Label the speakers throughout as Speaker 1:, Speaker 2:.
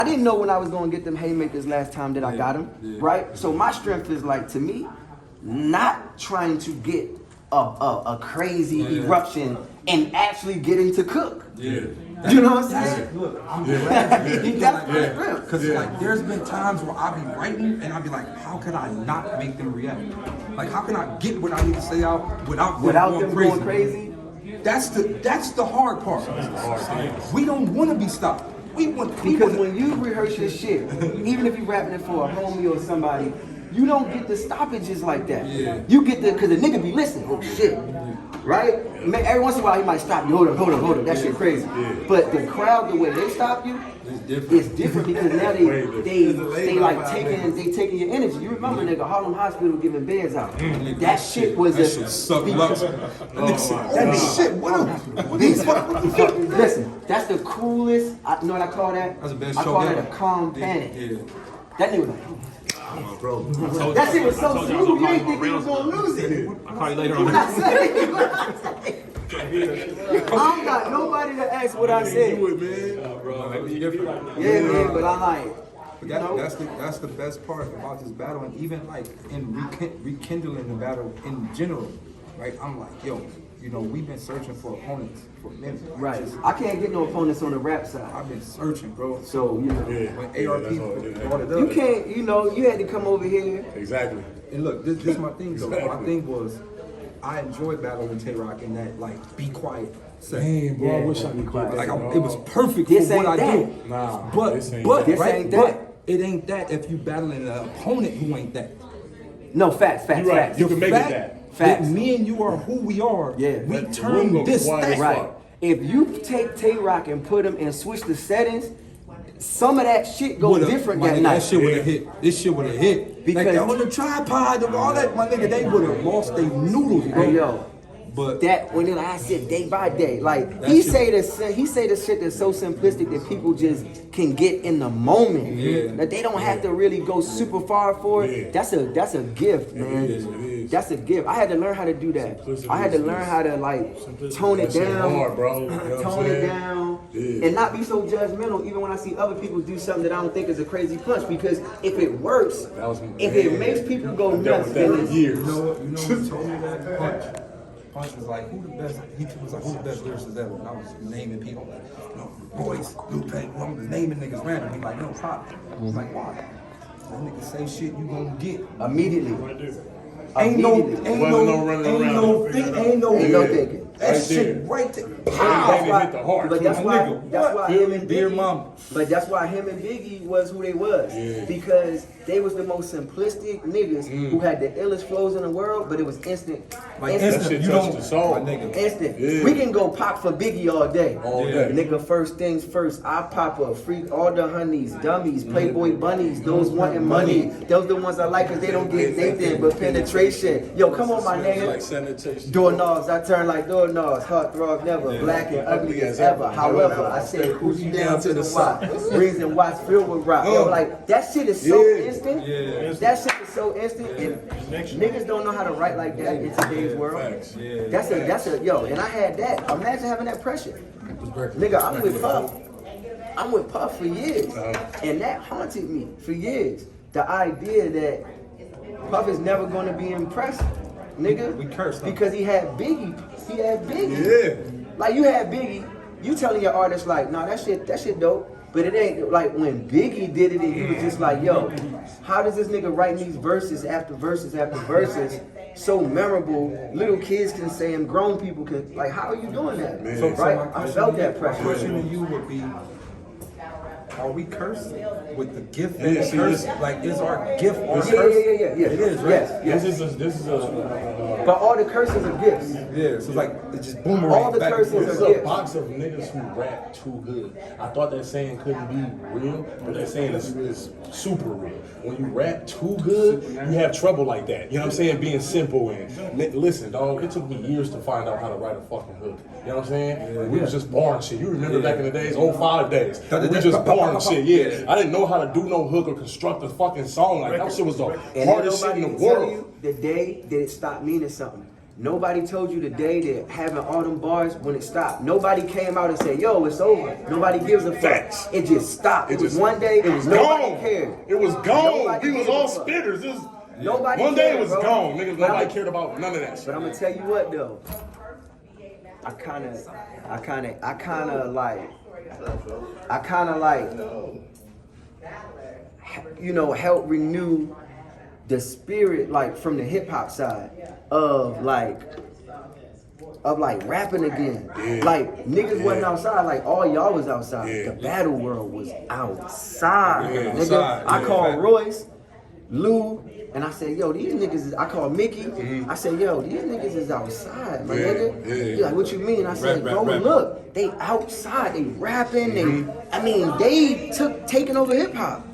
Speaker 1: I didn't know when I was gonna get them haymakers last time that I got them, right? So my strength is like, to me, not trying to get a crazy eruption and actually getting to cook. Yeah. You know what I'm saying?
Speaker 2: Look, I'm glad you that's my strength. Because like there's been times where I'll be writing and I'll be like, how can I not make them react? Like how can I get what I need to say out without them going crazy? That's the hard part. We don't want to be stopped.
Speaker 1: Because when you rehearse your shit, even if you're rapping it for a homie or somebody, you don't get the stoppages like that. Yeah. You get because the nigga be listening. Oh shit, right? Every once in a while he might stop you. Hold up. That shit crazy. Yeah. But the crowd, the way they stop you, it's different because now they like taking your energy. You remember nigga Harlem Hospital giving beds out. That shit was a
Speaker 2: suck luck. That shit. What these fuck?
Speaker 1: Listen, that's the coolest. You know what I call that?
Speaker 2: That's the best
Speaker 1: I
Speaker 2: show
Speaker 1: call
Speaker 2: ever.
Speaker 1: it a calm panic.
Speaker 2: Yeah.
Speaker 1: That nigga was like, bro. That shit was so smooth, you ain't think he was gonna lose it.
Speaker 3: I'll call you later on.
Speaker 1: What I say? I don't got nobody to ask what I said. Yeah, man, but I'm like,
Speaker 2: that's the best part about this battle, and even like in rekindling the battle in general, right? I'm like, yo, you know, we've been searching for opponents for a minute.
Speaker 1: Right. I can't get no opponents on the rap side.
Speaker 2: I've been searching, bro.
Speaker 1: So, you know,
Speaker 2: when ARP brought it up,
Speaker 1: you can't, you know, you had to come over here.
Speaker 3: Exactly.
Speaker 2: And look, this is my thing though. My thing was, I enjoyed battling with Tay-Rock in that, like, be quiet.
Speaker 3: Dang, bro, I wish I could quiet.
Speaker 2: Like, it was perfect
Speaker 1: this
Speaker 2: for what I
Speaker 1: that.
Speaker 2: do.
Speaker 3: Nah,
Speaker 2: but
Speaker 3: this ain't
Speaker 2: it ain't that if you battling an opponent who ain't that.
Speaker 1: No, facts.
Speaker 3: You're right. You can make it that.
Speaker 1: Facts.
Speaker 2: Me and you are who we are.
Speaker 1: Yeah.
Speaker 2: We turn this thing.
Speaker 1: Right. If you take Tay-Rock and put him and switch the settings, some of that shit go different that night.
Speaker 2: That shit would have hit. This shit would have hit.
Speaker 1: Because
Speaker 2: like on the tripod and all that, my nigga, they would have lost their noodles, bro.
Speaker 1: Hey, yo.
Speaker 2: But
Speaker 1: that when I said day by day, like he say the shit that's so simplistic that people just can get in the moment.
Speaker 2: Yeah.
Speaker 1: That they don't have to really go super far for it.
Speaker 3: Yeah.
Speaker 1: That's a gift, man.
Speaker 3: It is.
Speaker 1: That's a gift. I had to learn how to do that. I had to learn how to like tone it down,
Speaker 3: hard, bro.
Speaker 1: tone it down, and not be so judgmental. Even when I see other people do something that I don't think is a crazy punch, because if it works, if it makes people go nuts, then it's
Speaker 2: you know who told me that? Punch was like, who the best? He was like, who the best lyricist ever? And I was naming people, like, you know, Royce, Lupe. I'm just naming niggas random. He like, no, Pop. I was like, why? That nigga say shit you gonna get
Speaker 1: immediately.
Speaker 2: Ain't no thinking. That
Speaker 3: Right
Speaker 2: shit right there.
Speaker 3: Hit the heart.
Speaker 1: But that's why him and
Speaker 2: Dear
Speaker 1: Biggie,
Speaker 2: mama.
Speaker 1: but that's why him and Biggie was who they was.
Speaker 3: Yeah.
Speaker 1: Because they was the most simplistic niggas who had the illest flows in the world, but it was instant.
Speaker 2: Like
Speaker 3: That shit touched the soul.
Speaker 2: My nigga.
Speaker 1: Instant.
Speaker 3: Yeah.
Speaker 1: We can go pop for Biggie all day.
Speaker 3: All day.
Speaker 1: Nigga, first things first. I pop up, freak all the honeys, dummies, Playboy bunnies, those wanting money. Those the ones I like because they don't get anything but penetration. Yo, come on, my nigga.
Speaker 3: Like sanitation.
Speaker 1: Doorknobs, I turn like doorknobs. Heartthrob never. Black and ugly as ever. However, I say coochie down to the spot. Rings and watch filled with rock. Yo, like, that shit is so instant. That shit is so instant. And niggas don't know how to write like that in today's world. That's a, yo, and I had that. Imagine having that pressure. Nigga, I'm with Puff. I'm with Puff for years. And that haunted me for years. The idea that Puff is never going to be impressed. Nigga,
Speaker 2: We cursed him.
Speaker 1: because he had Biggie. He had Biggie.
Speaker 3: Yeah.
Speaker 1: Like you had Biggie, you telling your artist like, nah, that shit dope. But it ain't like when Biggie did it and you was just like, yo, how does this nigga write these verses after verses after verses so memorable? Little kids can say them, grown people can, like, how are you doing that?
Speaker 3: Man.
Speaker 2: So
Speaker 1: Right?
Speaker 2: my
Speaker 1: I
Speaker 2: question
Speaker 1: felt
Speaker 2: to
Speaker 1: that
Speaker 2: you-
Speaker 1: pressure.
Speaker 2: question to you would be, are we cursed with the gift
Speaker 3: Yeah,
Speaker 2: and the
Speaker 3: see,
Speaker 2: curse?
Speaker 3: this-
Speaker 2: Like, is our gift or
Speaker 1: Yeah,
Speaker 2: curse?
Speaker 1: yeah.
Speaker 2: It is, right?
Speaker 1: Yes.
Speaker 3: This is a
Speaker 1: But all the curses are gifts.
Speaker 2: Yeah, so it's like, it just boomerang
Speaker 1: All the
Speaker 2: back and
Speaker 1: curses
Speaker 2: forth.
Speaker 3: This is
Speaker 1: are
Speaker 3: a
Speaker 1: gifts.
Speaker 3: box of niggas who rap too good. I thought that saying couldn't be real, but that saying is super real. When you rap too good, you have trouble like that. You know what I'm saying? Being simple and listen, dog. It took me years to find out how to write a fucking hook. You know what I'm saying? We was just born shit. You remember back in the days, 05 days. We just born shit. Yeah, I didn't know how to do no hook or construct a fucking song like that. Shit was the
Speaker 1: And
Speaker 3: hardest shit
Speaker 1: nobody
Speaker 3: in the
Speaker 1: can tell
Speaker 3: world.
Speaker 1: you the day that it stopped meaning something. Nobody told you the day that having all them bars when it stopped. Nobody came out and said, "Yo, it's over." Nobody gives a fuck. It just stopped. It was one day. It was nobody cared.
Speaker 3: It was gone. We was all spitters.
Speaker 1: Nobody.
Speaker 3: One day it was
Speaker 1: bro.
Speaker 3: gone. Niggas, nobody cared about none of that shit.
Speaker 1: But I'm gonna tell you what though. I kind of like, you know, help renew the spirit, like from the hip hop side of like rapping again.
Speaker 3: Yeah.
Speaker 1: Like niggas wasn't outside, like all y'all was outside.
Speaker 3: Yeah.
Speaker 1: The battle world was outside.
Speaker 2: Yeah,
Speaker 1: Nigga,
Speaker 2: outside.
Speaker 1: I
Speaker 2: Yeah,
Speaker 1: called
Speaker 2: fact.
Speaker 1: Royce, Lou, and I said, yo, these niggas is, I called Mickey. I said, yo, these niggas is outside, my nigga.
Speaker 3: yeah.
Speaker 1: He like, what you mean? I said,
Speaker 2: Rap,
Speaker 1: go
Speaker 2: rap,
Speaker 1: and look. They outside, they rapping, they taking over hip hop.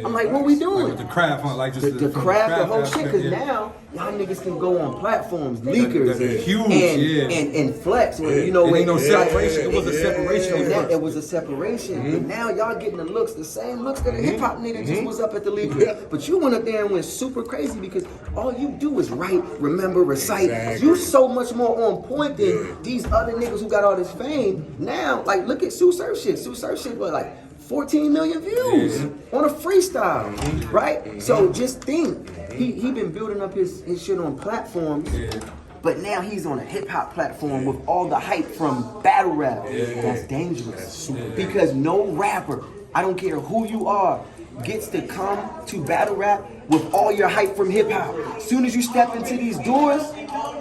Speaker 1: I'm like, what we doing?
Speaker 2: Like with the craft, huh? Like just
Speaker 1: The craft, the whole shit,
Speaker 2: aspect,
Speaker 1: because now y'all niggas can go on platforms, leakers,
Speaker 2: that's huge,
Speaker 1: and flex. You know,
Speaker 2: It ain't no
Speaker 1: when-
Speaker 2: separation. It was a separation.
Speaker 1: and that, it was a separation. But now y'all getting the looks, the same looks that a hip hop nigga just was up at the leaker. But you went up there and went super crazy because all you do is write, remember, recite.
Speaker 3: Exactly.
Speaker 1: You so much more on point than these other niggas who got all this fame. Now, like, look at Sue Surf shit. Sue Surf shit was like 14 million views on a freestyle, right? So just think, he been building up his shit on platforms. But now he's on a hip hop platform with all the hype from battle rap. That's dangerous. Because no rapper, I don't care who you are, gets to come to battle rap with all your hype from hip hop. As soon as you step into these doors,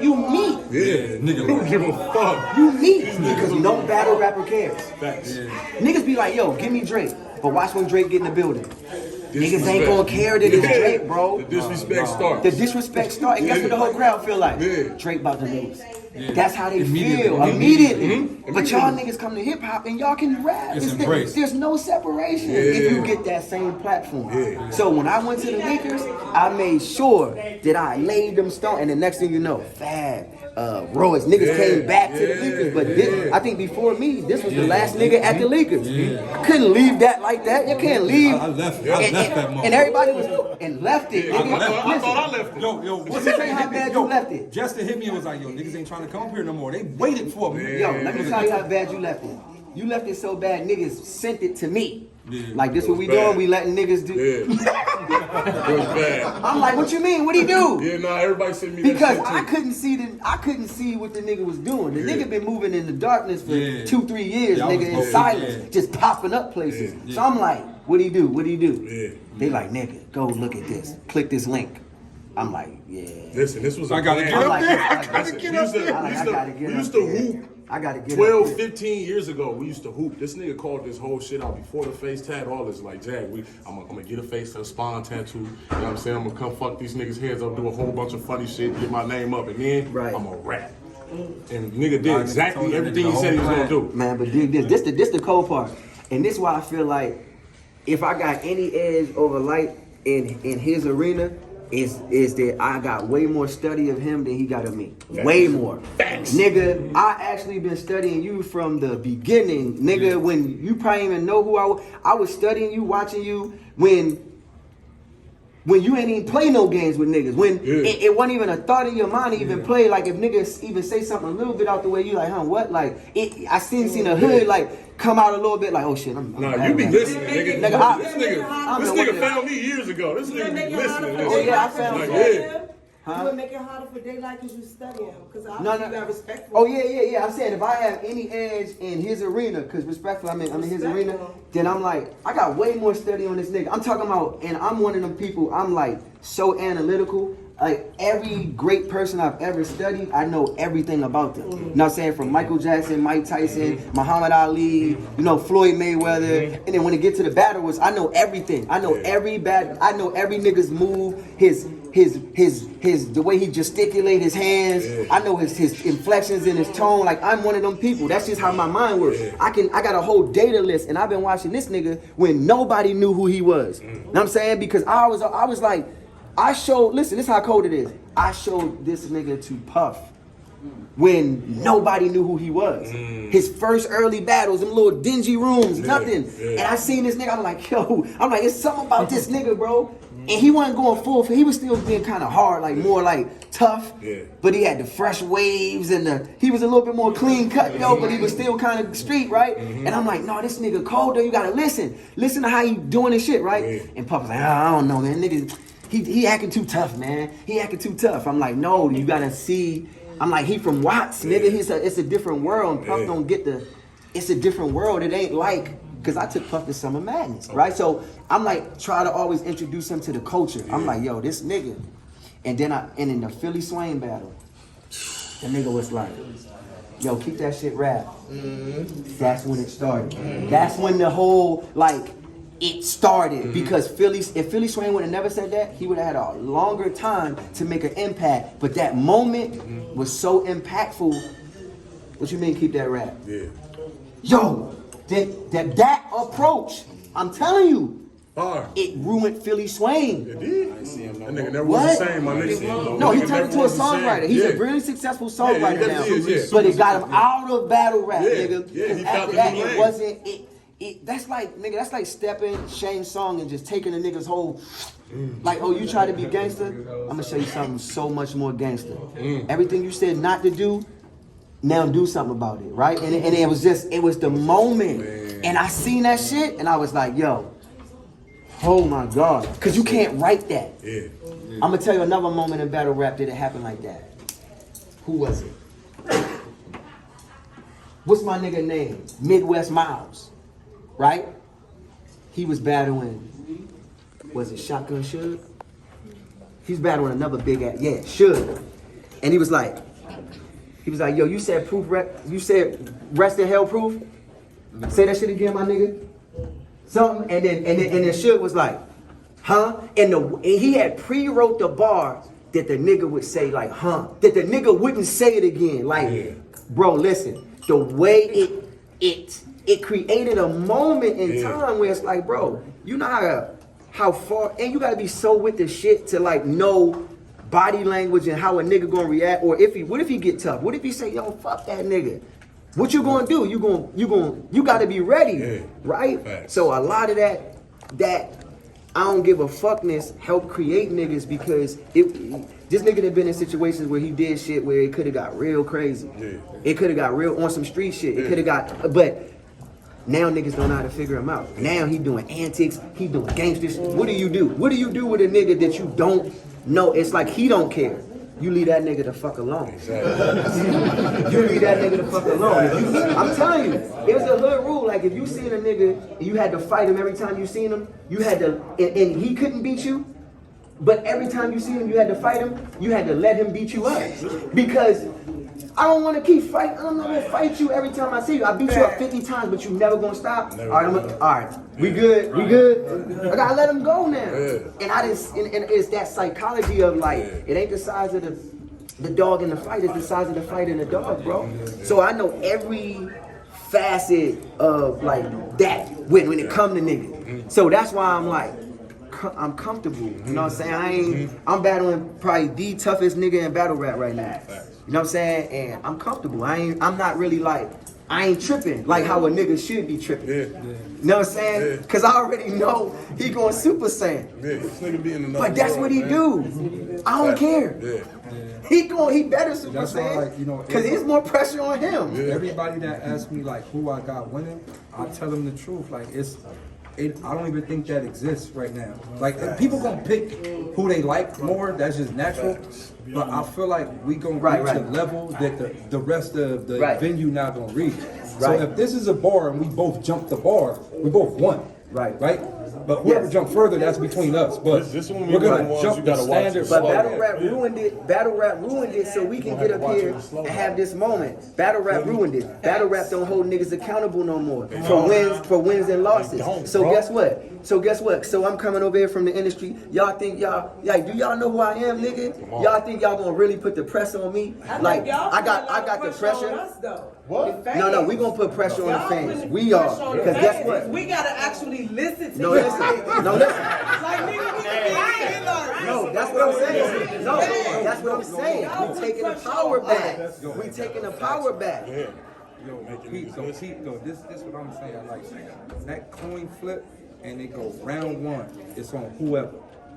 Speaker 1: you meet.
Speaker 2: Yeah, nigga.
Speaker 3: Don't give a fuck.
Speaker 1: You meet because no battle rapper cares.
Speaker 3: Facts.
Speaker 1: Niggas be like, yo, give me Drake. But watch when Drake get in the building. Niggas ain't gonna care that it's Drake, bro.
Speaker 3: The disrespect starts.
Speaker 1: The disrespect start, and guess what the whole crowd feel like?
Speaker 3: Yeah.
Speaker 1: Drake about to lose. That's how they
Speaker 2: Immediately.
Speaker 1: feel,
Speaker 2: Mhm.
Speaker 1: immediately. But y'all niggas come to hip hop and y'all can rap.
Speaker 2: It's embraced.
Speaker 1: There's no separation if you get that same platform. So when I went to the Lakers, I made sure that I laid them stone, and the next thing you know, Fab, Royce, niggas came back to the Lakers. But this, I think before me, this was the last nigga at the Lakers. I couldn't leave that like that. You can't leave.
Speaker 2: I left that moment.
Speaker 1: And everybody was and left it.
Speaker 3: I
Speaker 1: Nigga.
Speaker 3: thought I left it.
Speaker 2: Yo,
Speaker 1: What's it say how bad you left it?
Speaker 2: Justin hit me and was like, yo, niggas ain't trying to come up here no more. They waited for me.
Speaker 1: Yo, let me tell you how bad you left it. You left it so bad, niggas sent it to me. Like, this what we doing? We letting niggas do.
Speaker 3: It was bad.
Speaker 1: I'm like, what you mean? What'd he do?
Speaker 3: Yeah, nah, everybody sent me
Speaker 1: Because
Speaker 3: that shit
Speaker 1: I
Speaker 3: too.
Speaker 1: couldn't see what the nigga was doing. The nigga been moving in the darkness for 2-3 years,
Speaker 2: Yeah, I
Speaker 1: nigga,
Speaker 2: was
Speaker 1: in
Speaker 2: low-key,
Speaker 1: silence, just popping up places. So I'm like, what'd he do? What'd he do? They like, nigga, go look at this. Click this link. I'm like, yeah.
Speaker 3: Listen, this was a
Speaker 2: I gotta
Speaker 3: plan.
Speaker 2: get up
Speaker 1: like,
Speaker 2: there.
Speaker 1: I
Speaker 2: I
Speaker 1: gotta
Speaker 2: gotta get up there.
Speaker 3: We used to hoop.
Speaker 1: I gotta get
Speaker 3: 12,
Speaker 1: up there.
Speaker 3: 15 years ago, we used to hoop. This nigga called this whole shit out before the face tat, all this. Like, Jag, I'm gonna get a face a spawn tattoo. You know what I'm saying? I'm gonna come fuck these niggas' heads up, do a whole bunch of funny shit, get my name up, and then I'm gonna rap. And nigga did exactly everything he said he was gonna do.
Speaker 1: Man, but dig this. This the cold part. And this why I feel like if I got any edge over Light in his arena, is that I got way more study of him than he got of me. Way more.
Speaker 3: Facts.
Speaker 1: Nigga, I actually been studying you from the beginning. Nigga, when you probably even know who I was studying you, watching you when you ain't even play no games with niggas. When it wasn't even a thought in your mind to even play. Like if niggas even say something a little bit out the way, you like, huh, what? Like I seen a hood like come out a little bit like, oh shit, I'm
Speaker 3: Nah,
Speaker 1: bad,
Speaker 3: you be
Speaker 1: man.
Speaker 3: listening, nigga.
Speaker 1: Nigga,
Speaker 3: This nigga found me years ago. This nigga be listening.
Speaker 1: Oh, yeah, I found
Speaker 3: like,
Speaker 1: you.
Speaker 3: yeah.
Speaker 4: You would make it harder for Daylyt because you study him. Because I
Speaker 1: No.
Speaker 4: you got respect for
Speaker 1: Oh
Speaker 4: him.
Speaker 1: yeah. I'm saying if I have any edge in his arena, because respectfully, I'm in his arena, then I'm like, I got way more study on this nigga. I'm talking about, and I'm one of them people. I'm like so analytical. Like every great person I've ever studied, I know everything about them. You know what I'm saying? From Michael Jackson, Mike Tyson, Muhammad Ali, Floyd Mayweather, and then when it gets to the battles, I know everything. I know every nigga's move, his the way he gesticulate his hands. I know his inflections and his tone. Like I'm one of them people. That's just how my mind works. I got a whole data list, and I've been watching this nigga when nobody knew who he was. You know what I'm saying? Because I was like, listen, this is how cold it is. I showed this nigga to Puff when nobody knew who he was. His first early battles, them little dingy rooms, nothing. And I seen this nigga, I'm like, yo, it's something about this nigga, bro. And he wasn't going full, he was still being kind of hard, like more like tough. But he had the fresh waves and he was a little bit more clean cut, yo, but he was still kind of street, right? And I'm like, no, this nigga cold though, you gotta listen. Listen to how he doing this shit, right? And Puff was like, I don't know, man, nigga, he acting too tough, man. He acting too tough. I'm like, no, you gotta see. I'm like, he from Watts, nigga. It's a different world. And Puff don't get it's a different world. It ain't like, because I took Puff to Summer Madness, right? So I'm like, try to always introduce him to the culture. I'm like, yo, this nigga. And then in the Philly Swain battle, the nigga was like, yo, keep that shit rap. That's when it started. That's when the whole, like, it started. Because if Philly Swain would have never said that, he would have had a longer time to make an impact. But that moment was so impactful. What you mean keep that rap? Yo, that approach, I'm telling you, it ruined Philly Swain.
Speaker 3: It did. That nigga never was the same, my nigga.
Speaker 1: No, he turned into a songwriter. He's a really successful songwriter now. But it got him out of battle rap, nigga.
Speaker 3: He
Speaker 1: After that, it wasn't that's like, nigga, that's like stepping Shane's song and just taking a nigga's whole, like, oh, you try to be gangster? I'm gonna show you something so much more gangster. Everything you said not to do, now do something about it, right? And it was the moment. And I seen that shit and I was like, yo, oh my God. Cause you can't write that. I'm gonna tell you another moment in battle rap that it happened like that. Who was it? What's my nigga name? Midwest Miles. Right? He was battling, was it Shotgun Suge? He's battling another big ass, Suge. And he was like, yo, you said rest in hell proof? Say that shit again, my nigga. Something, and then Suge was like, huh? And he had pre-wrote the bar that the nigga would say like, huh? That the nigga wouldn't say it again. Like, bro, listen, the way it created a moment in time where it's like, bro, you know how far, and you gotta be so with the shit to like know body language and how a nigga gonna react. Or what if he get tough? What if he say, yo, fuck that nigga? What you gonna do? You gotta be ready, right? Facts. So a lot of that I don't give a fuckness help create niggas, because this nigga done been in situations where he did shit where it could have got real crazy. It could have got real on some street shit. It could have got, but now niggas don't know how to figure him out. Now he doing antics, he doing gangster shit. What do you do? What do you do with a nigga that you don't know? It's like he don't care. You leave that nigga the fuck alone. You leave that nigga the fuck alone. I'm telling you, it was a hood rule. Like if you seen a nigga and you had to fight him every time you seen him, you had to, and he couldn't beat you, but every time you seen him, you had to fight him, you had to let him beat you up. Because I don't want to keep fighting. I'm not gonna fight you every time I see you. I beat you up 50 times, but you never gonna stop. All right, we good. I gotta let him go now. And it's that psychology of like, it ain't the size of the dog in the fight, it's the size of the fight in the dog, bro. So I know every facet of like that when it come to niggas. So that's why I'm like, I'm comfortable. You know what I'm saying? I'm battling probably the toughest nigga in battle rap right now. You know what I'm saying? And I'm comfortable. I'm not really like, I ain't tripping like how a nigga should be tripping. You know what I'm saying? Because I already know he going Super Saiyan. But that's what he do. I don't care. He better Super Saiyan. Like, you know, because there's more pressure on him.
Speaker 2: Everybody that asks me like who I got winning, I tell them the truth. Like I don't even think that exists right now. Like people gonna pick who they like more. That's just natural. But I feel like we gonna reach a level that the rest of the venue not gonna reach. So if this is a bar and we both jump the bar, we both won. Right. But whoever jump further, that's between us. But we're gonna jump the standard.
Speaker 1: But battle rap ruined it. Battle rap ruined it, so we can get up here and have this moment. Battle rap ruined it. Battle rap don't hold niggas accountable no more for wins and losses. So guess what? So I'm coming over here from the industry. Y'all think do y'all know who I am, nigga? Y'all think y'all gonna really put the pressure on me? Like I got the pressure.
Speaker 4: What?
Speaker 1: No, we gonna put pressure on the fans. We are. Because guess what?
Speaker 4: We gotta actually listen to
Speaker 1: No, listen.
Speaker 4: Like, nigga, we can't.
Speaker 1: No, that's what I'm saying. listen, no, that's what I'm saying. We taking the power back. We taking the power back.
Speaker 3: Yeah.
Speaker 2: Yo, this what I'm saying. Like that coin flip and it go round one. It's on whoever.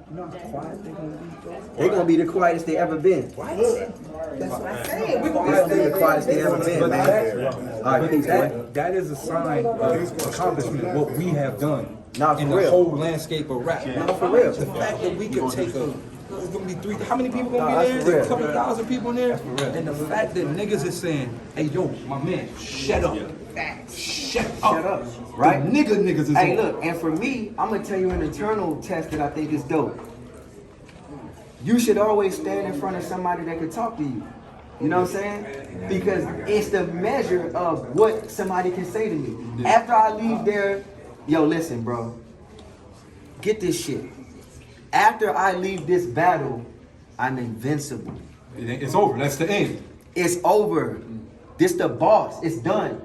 Speaker 2: You know how quiet they gonna be, bro?
Speaker 1: They're gonna be the quietest they ever been.
Speaker 2: What?
Speaker 4: That's what I said. We
Speaker 1: They're gonna be the quietest they ever been,
Speaker 2: But
Speaker 1: man. All right, peace, man.
Speaker 2: that is a sign of accomplishment of what we have done
Speaker 1: Nah,
Speaker 2: in
Speaker 1: for
Speaker 2: the
Speaker 1: real.
Speaker 2: whole landscape of rap.
Speaker 1: Nah, for real.
Speaker 2: The fact that we can take it's gonna be three. How many people gonna
Speaker 1: Nah,
Speaker 2: be
Speaker 1: that's
Speaker 2: there?
Speaker 1: for
Speaker 2: A
Speaker 1: real.
Speaker 2: couple thousand people in there. And the fact that niggas is saying, "Hey, yo, my man, shut up, shut up,
Speaker 1: Shut up, right?
Speaker 2: The niggas is
Speaker 1: Hey,
Speaker 2: on.
Speaker 1: look, and for me, I'm gonna tell you an internal test that I think is dope. You should always stand in front of somebody that can talk to you. You know what I'm saying? Because it's the measure of what somebody can say to me. After I leave there, yo, listen, bro, get this shit. After I leave this battle, I'm invincible.
Speaker 2: It's over. That's the end.
Speaker 1: It's over. This the boss. It's done.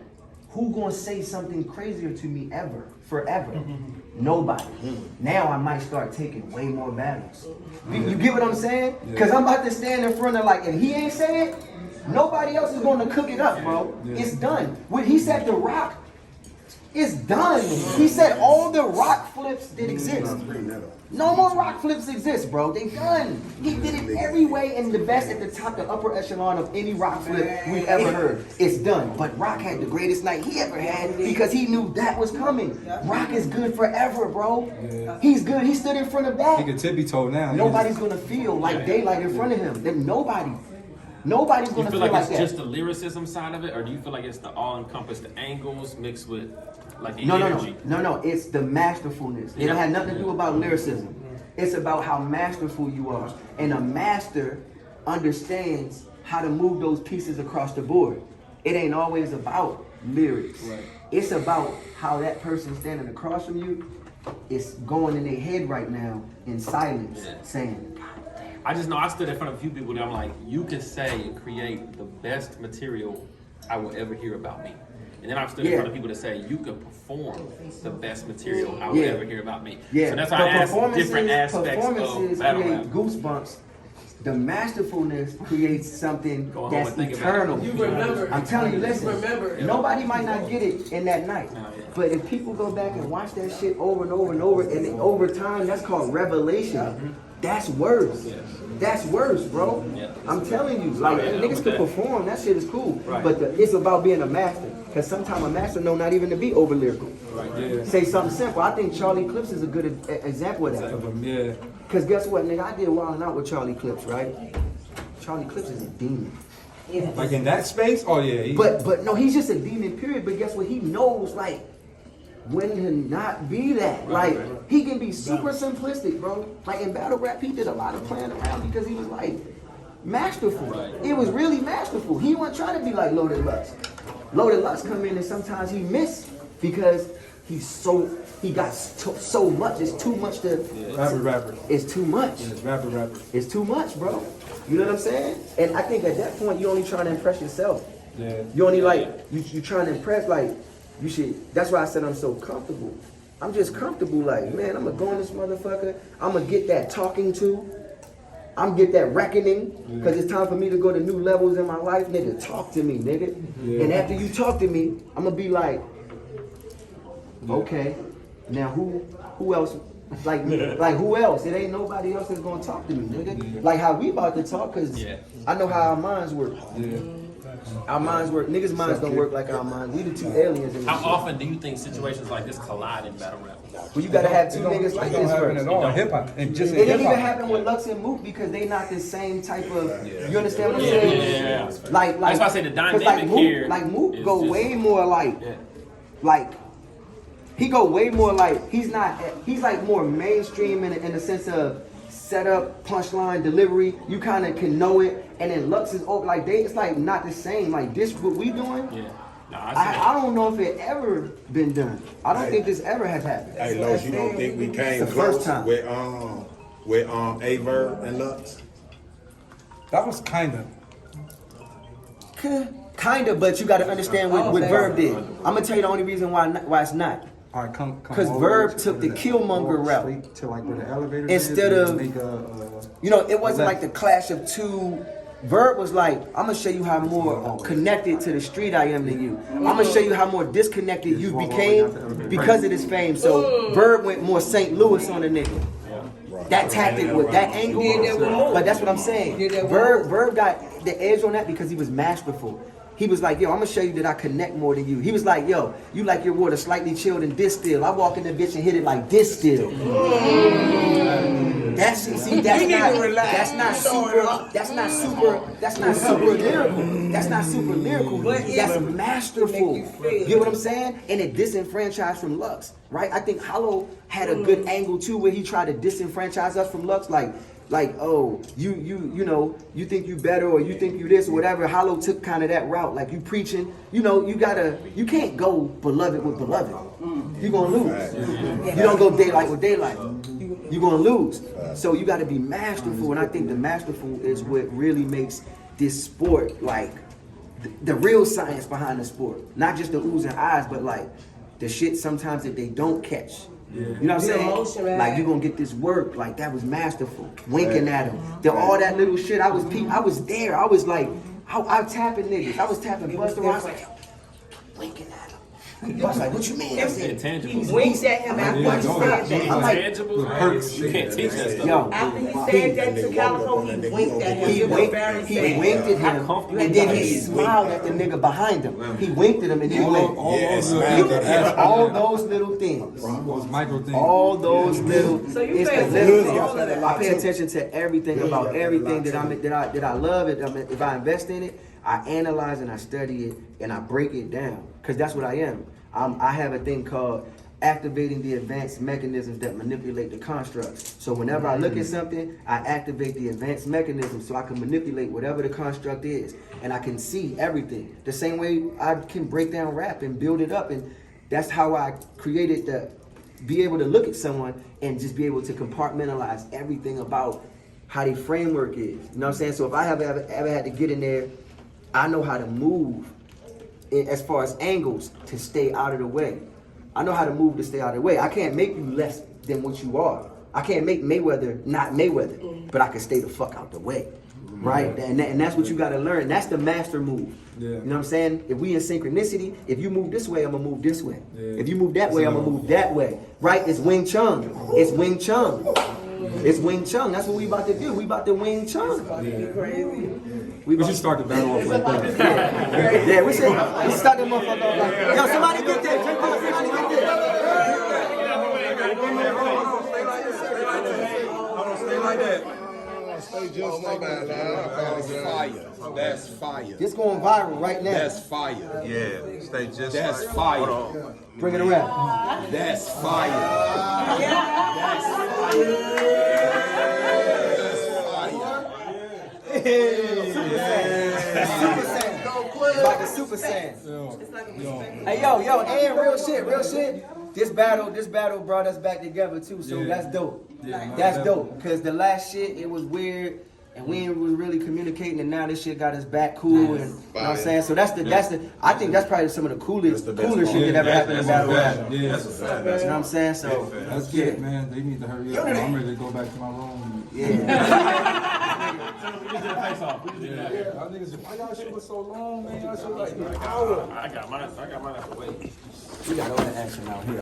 Speaker 1: Who gonna say something crazier to me ever? Forever? Nobody. Now I might start taking way more battles. You get what I'm saying? Because I'm about to stand in front of and he ain't saying it, nobody else is gonna cook it up, bro. It's done. When he said The Rock, it's done. He said all the rock flips that exist. No more rock flips exist, bro. They done. He did it every way and the best at the top, the upper echelon of any rock flip we've ever heard. It's done. But Rock had the greatest night he ever had because he knew that was coming. Rock is good forever, bro. He's good. He stood in front of that.
Speaker 2: He can tippy toe now.
Speaker 1: Nobody's gonna feel like Daylyt in front of him. Then nobody's
Speaker 5: Do you
Speaker 1: gonna
Speaker 5: feel
Speaker 1: feel
Speaker 5: like
Speaker 1: like
Speaker 5: it's
Speaker 1: that.
Speaker 5: just the lyricism side of it, or do you feel like it's the all-encompassed angles mixed with like the
Speaker 1: No.
Speaker 5: energy?
Speaker 1: It's the masterfulness. It had nothing to do about lyricism. It's about how masterful you are. And a master understands how to move those pieces across the board. It ain't always about lyrics.
Speaker 2: Right.
Speaker 1: It's about how that person standing across from you is going in their head right now in silence, saying,
Speaker 5: I just know I stood in front of a few people that I'm like, you can say and create the best material I will ever hear about me. And then I've stood in front of people that say you can perform the best material I will ever hear about me.
Speaker 1: yeah.
Speaker 5: So that's why I asked different aspects
Speaker 1: performances
Speaker 5: of battle
Speaker 1: create
Speaker 5: rap.
Speaker 1: goosebumps. The masterfulness creates something
Speaker 5: Go home
Speaker 1: that's
Speaker 5: and think about
Speaker 1: eternal.
Speaker 5: it.
Speaker 4: You remember.
Speaker 1: I'm telling you,
Speaker 4: You
Speaker 1: listen,
Speaker 4: remember.
Speaker 1: nobody might not get it in that night. But if people go back and watch that shit over and over and over, and then over time, that's called revelation. That's worse. That's worse, bro. I'm telling you, niggas can perform, that shit is cool. But it's about being a master. Because sometimes a master know not even to be over lyrical. Say something simple. I think Charlie Clips is a good example of that.
Speaker 2: Yeah.
Speaker 1: Because guess what, nigga? I did Wildin' Out with Charlie Clips, right? Charlie Clips is a demon.
Speaker 2: Like in that space? Oh yeah.
Speaker 1: But no, he's just a demon, period. But guess what? He knows, when to not be that. He can be super simplistic, bro. In battle rap, he did a lot of playing around because he was, masterful. It was really masterful. He wasn't trying to be like Loaded Lux. Loaded Lux come in and sometimes he miss because he got so much. It's too much to...
Speaker 2: Rapper.
Speaker 1: It's too much.
Speaker 2: It's rapper.
Speaker 1: It's too much, bro. You know what I'm saying? And I think at that point, you only trying to impress yourself.
Speaker 2: Yeah.
Speaker 1: You only you trying to impress, you should, that's why I said I'm so comfortable. I'm just comfortable, man, I'm gonna go in this motherfucker. I'm gonna get that talking to. I'm get that reckoning. Because it's time for me to go to new levels in my life. Nigga, talk to me, nigga.
Speaker 2: Yeah.
Speaker 1: And after you talk to me, I'm gonna be like, okay, now who else? Who else? It ain't nobody else that's gonna talk to me, nigga. Like how we about to talk, cause I know how our minds work. Our minds work. Niggas' minds don't work like our minds. We the two aliens in this
Speaker 5: How
Speaker 1: shit.
Speaker 5: often do you think situations like this collide in battle rap?
Speaker 1: Well, you gotta have two niggas like this
Speaker 2: happen
Speaker 1: first.
Speaker 2: at all in hip hop. And just
Speaker 1: It
Speaker 2: in
Speaker 1: didn't
Speaker 2: hip
Speaker 1: even
Speaker 2: hop.
Speaker 1: happen with Lux and Mook because they not the same type of. You understand what I'm saying?
Speaker 5: Yeah.
Speaker 1: Like
Speaker 5: That's why I say the
Speaker 1: 'cause
Speaker 5: dynamic
Speaker 1: Mook,
Speaker 5: here
Speaker 1: Mook
Speaker 5: is
Speaker 1: go
Speaker 5: just-
Speaker 1: way more he go way more he's more mainstream in the sense of setup, punchline, delivery. You kind of can know it, and then Lux is over it's not the same. This what we doing.
Speaker 5: Yeah. No, I see
Speaker 1: I don't know if it ever been done. I don't think this ever has happened.
Speaker 3: Hey, Los, you don't think we came
Speaker 1: It's the first
Speaker 3: close
Speaker 1: time.
Speaker 3: with Aver and Lux?
Speaker 2: That was kind of.
Speaker 1: Kinda, but you got to understand what Verb did. I'm gonna tell you the only reason why it's not.
Speaker 2: All right, come.
Speaker 1: Because
Speaker 2: all
Speaker 1: Verb
Speaker 2: the way
Speaker 1: took the
Speaker 2: to
Speaker 1: Killmonger
Speaker 2: walk
Speaker 1: route.
Speaker 2: straight to like where the elevator
Speaker 1: Instead
Speaker 2: is,
Speaker 1: of-
Speaker 2: and make
Speaker 1: You know, it wasn't like the clash of two. Verb was like, I'm gonna show you how more connected to the street I am than you. I'm gonna show you how more disconnected you became because of this fame. So Verb went more St. Louis on the nigga. That tactic with that angle, but that's what I'm saying. Verb got the edge on that because he was masterful. He was like, yo, I'm gonna show you that I connect more than you. He was like, yo, you like your water slightly chilled and distilled. I walk in the bitch and hit it like distilled. That's not super lyrical. That's not super lyrical. That's masterful. You know what I'm saying? And it disenfranchised from Lux, right? I think Hollow had a good angle too, where he tried to disenfranchise us from Lux, like, oh, you know, you think you better or you think you this or whatever. Hollow took kind of that route, like you preaching, you know, you can't go beloved with beloved. You're gonna lose. You don't go Daylyt with Daylyt. You're gonna lose. So you gotta be masterful, and I think the masterful is what really makes this sport like the real science behind the sport. Not just the oohs and ahs, but like the shit sometimes that they don't catch. You know what I'm saying?
Speaker 4: emotion, right?
Speaker 1: Like you gonna get this work, like that was masterful. Winking at him, all that little shit. I was there. I was like, I tapping niggas. I was tapping Busta. I was like, yo, winking at him. I was like, what you mean? I said,
Speaker 5: Intangibles.
Speaker 4: Winks at him after he said that.
Speaker 1: I'm like,
Speaker 5: Intangibles, you can't teach that stuff.
Speaker 1: yo,
Speaker 4: After he said that to Calico, he winked at him.
Speaker 1: he
Speaker 4: It was very
Speaker 1: winked
Speaker 4: sad.
Speaker 1: at him, and then he smiled at the nigga behind him. He winked at him, and he went. All those little things.
Speaker 2: those micro things.
Speaker 1: All those little,
Speaker 4: So you
Speaker 1: it's the
Speaker 4: pay
Speaker 1: little
Speaker 4: attention to all of
Speaker 1: things.
Speaker 4: that.
Speaker 1: I pay attention to everything about everything that I love. If I invest in it, I analyze and I study it and I break it down because that's what I am. I have a thing called activating the advanced mechanisms that manipulate the constructs. So whenever I look at something, I activate the advanced mechanisms so I can manipulate whatever the construct is, and I can see everything. The same way I can break down rap and build it up, and that's how I created the be able to look at someone and just be able to compartmentalize everything about how their framework is. You know what I'm saying? So if I have ever had to get in there, I know how to move as far as angles to stay out of the way. I know how to move to stay out of the way. I can't make you less than what you are. I can't make Mayweather not Mayweather, but I can stay the fuck out the way, right? And that's what you gotta learn. That's the master move.
Speaker 2: Yeah.
Speaker 1: You know what I'm saying? If we in synchronicity, if you move this way, I'm gonna move this way. If you move that way, I'm gonna move that way. Right? It's Wing Chun. It's Wing Chun. It's Wing Chun. That's what we about to do. We about to Wing Chun.
Speaker 2: We should start the battle off like that.
Speaker 1: Yeah, we should start that motherfucker off like, yo, somebody get that. Drink up, somebody get that.
Speaker 2: Stay like that.
Speaker 3: Stay just like that.
Speaker 6: That's fire. That's fire.
Speaker 1: This going viral right now.
Speaker 6: That's fire.
Speaker 7: Yeah, stay just
Speaker 6: That's
Speaker 7: like.
Speaker 6: fire.
Speaker 7: Hold on.
Speaker 1: Bring it around.
Speaker 6: That's fire. That's fire.
Speaker 1: Super Saiyan. Like a Super Saiyan. Hey, yo, and real shit. This battle brought us back together too, so that's dope. That's dope, because the last shit, it was weird, and we was really communicating, and now this shit got us back cool, and you know what I'm saying? So that's the, I think that's probably some of the cooler shit that ever happened in battle rap. You know what I'm saying? So,
Speaker 2: Let's get it, man. They need to hurry up. I'm ready to go back to my room.
Speaker 1: yeah.
Speaker 2: Y'all niggas, why y'all shit was so long, man? Y'all shit like an hour.
Speaker 5: I got mine out the way.
Speaker 1: We got all the action out here.